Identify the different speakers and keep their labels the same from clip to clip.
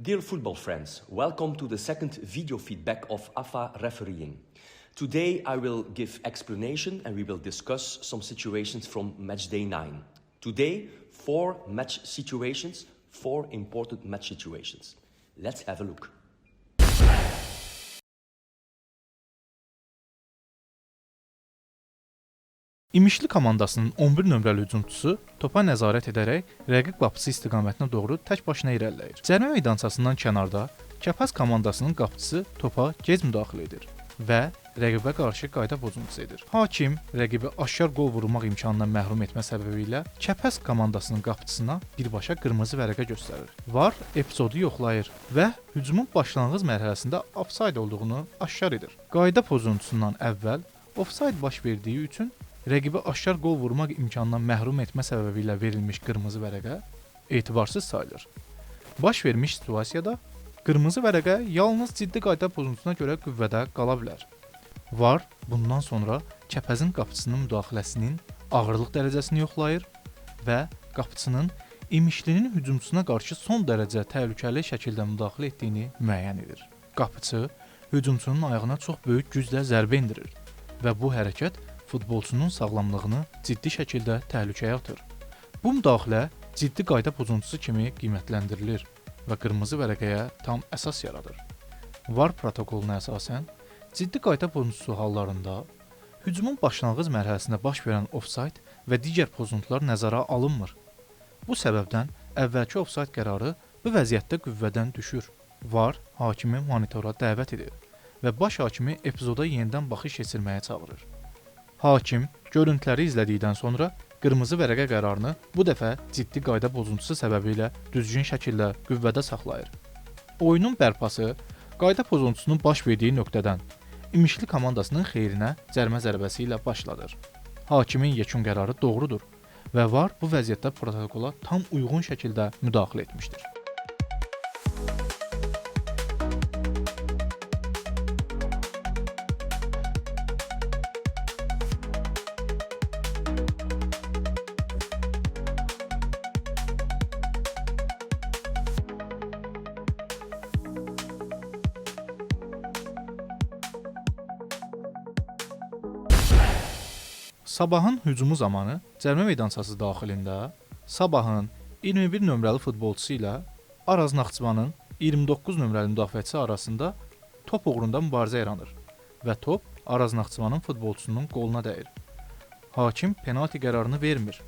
Speaker 1: Dear football friends, welcome to the second video feedback of AFA refereeing. Today I will give explanation and we will discuss some situations from match day 9. Today, 4 match situations, 4 important match situations. Let's have a look.
Speaker 2: İmişli komandasının 11 nömrəli hücumçusu topa nəzarət edərək rəqib qapısı istiqamətinə doğru tək başına irəliləyir. Cərimə meydançasından kənarda Kəpəz komandasının qapıçısı topa gec müdaxilə edir və rəqibə qarşı qayda pozuntusu edir. Hakim rəqibi aşkar qol vurmaq imkanından məhrum etmə səbəbilə Kəpəz komandasının qapıçısına birbaşa qırmızı vərəqə göstərir. VAR epizodu yoxlayır və hücumun başlanğıc mərhələsində ofsayd olduğunu aşkar edir. Qayda pozuntusundan əvvəl ofsayd baş verdiyi üçün rəqibi aşkar qol vurmaq imkanından məhrum etmə səbəbilə verilmiş qırmızı vərəqə etibarsız sayılır. Baş vermiş situasiyada qırmızı vərəqə yalnız ciddi qayda pozuntusuna görə qüvvədə qala bilər. VAR bundan sonra Kəpəzin qapıçısının müdaxiləsinin ağırlıq dərəcəsini yoxlayır və qapıçının İmişlinin hücumçusuna qarşı son dərəcə təhlükəli şəkildə müdaxilə etdiyini müəyyən edir. Qapıçı hücumçunun ayağına çox böyük güclə zərbə endirir və bu hərəkət futbolçunun sağlamlığını ciddi şəkildə təhlükəyə atır. Bu müdaxilə ciddi qayda pozuntusu kimi qiymətləndirilir və qırmızı vərəqəyə tam əsas yaradır. VAR protokoluna əsasən, ciddi qayda pozuntusu hallarında hücumun başlanğıc mərhələsində baş verən ofsayd və digər pozuntular nəzərə alınmır. Bu səbəbdən əvvəlki ofsayd qərarı bu vəziyyətdə qüvvədən düşür. VAR hakimi monitora dəvət edir və baş hakimi epizoda yenidən baxış keçirməyə çağırır. Hakim görüntüləri izlədikdən sonra qırmızı vərəqə qərarını bu dəfə ciddi qayda pozuntusu səbəbilə düzgün şəkildə qüvvədə saxlayır. Oyunun bərpası qayda pozuntusunun baş verdiyi nöqtədən İmişli komandasının xeyrinə cərimə zərbəsi ilə başladır. Hakimin yekun qərarı doğrudur və VAR bu vəziyyətdə protokola tam uyğun şəkildə müdaxilə etmişdir. Sabahın hücumu zamanı cərimə meydançası daxilində Sabahın 21 nömrəli futbolçusu ilə Araz Naxçıvanın 29 nömrəli müdafiəçisi arasında top uğrunda mübarizə yaranır və top Araz Naxçıvanın futbolçusunun qoluna dəyir. Hakim penalti qərarını vermir.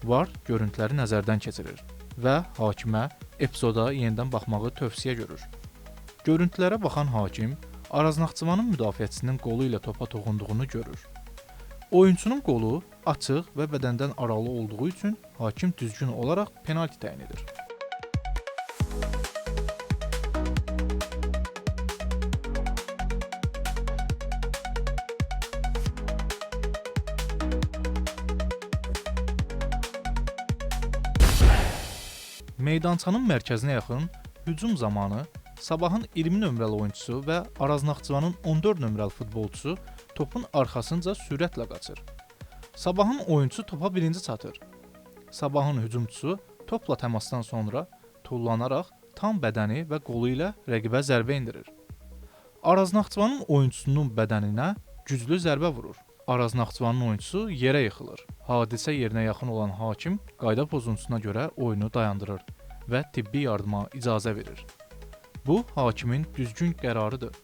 Speaker 2: VAR görüntüləri nəzərdən keçirir və hakimə epizoda yenidən baxmağı tövsiyə görür. Görüntülərə baxan hakim Araz Naxçıvanın müdafiəçisinin qolu ilə topa toxunduğunu görür. Oyunçunun qolu açıq və bədəndən aralı olduğu üçün hakim düzgün olaraq penalti təyin edir. Meydançanın mərkəzinə yaxın hücum zamanı Sabahın 20 nömrəli oyunçusu və Araz Naxçıvanın 14 nömrəli futbolçusu topun arxasınca sürətlə qaçır. Sabahın oyunçusu topa birinci çatır. Sabahın hücumçusu topla təmasdan sonra tullanaraq tam bədəni və qolu ilə rəqibə zərbə endirir. Araz Naxçıvanın oyunçusunun bədəninə güclü zərbə vurur. Araz Naxçıvanın oyunçusu yerə yıxılır. Hadisə yerinə yaxın olan hakim qayda pozuntusuna görə oyunu dayandırır və tibbi yardıma icazə verir. Bu hakimin düzgün qərarıdır.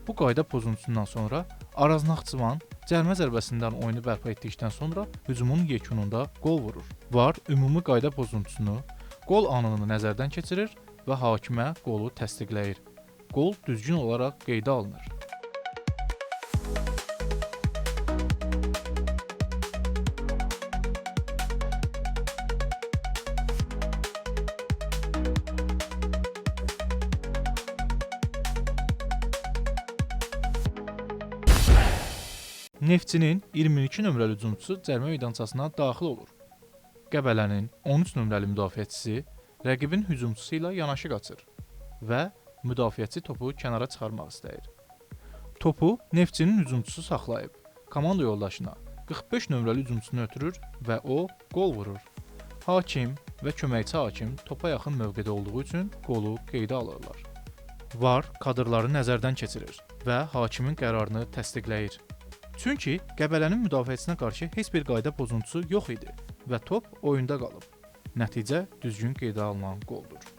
Speaker 2: Bu qayda pozuntusundan sonra Araz Naxçıvan cərimə zərbəsindən oyunu bərpa etdikdən sonra hücumun yekununda qol vurur. VAR ümumi qayda pozuntusunu, qol anını nəzərdən keçirir və hakimə qolu təsdiqləyir. Qol düzgün olaraq qeydə alınır. Neftçinin 22 nömrəli hücumçusu cərimə meydançasına daxil olur. Qəbələnin 13 nömrəli müdafiəçisi rəqibin hücumçusu ilə yanaşı qaçır və müdafiəçi topu kənara çıxarmaq istəyir. Topu Neftçinin hücumçusu saxlayıb, komanda yoldaşına 45 nömrəli hücumçusunu ötürür və o qol vurur. Hakim və köməkçi hakim topa yaxın mövqedə olduğu üçün qolu qeydə alırlar. VAR kadrları nəzərdən keçirir və hakimin qərarını təsdiqləyir. Çünki Qəbələnin müdafiəçisinə qarşı heç bir qayda pozuntusu yox idi və top oyunda qalıb. Nəticə düzgün qeydə alınan qoldur.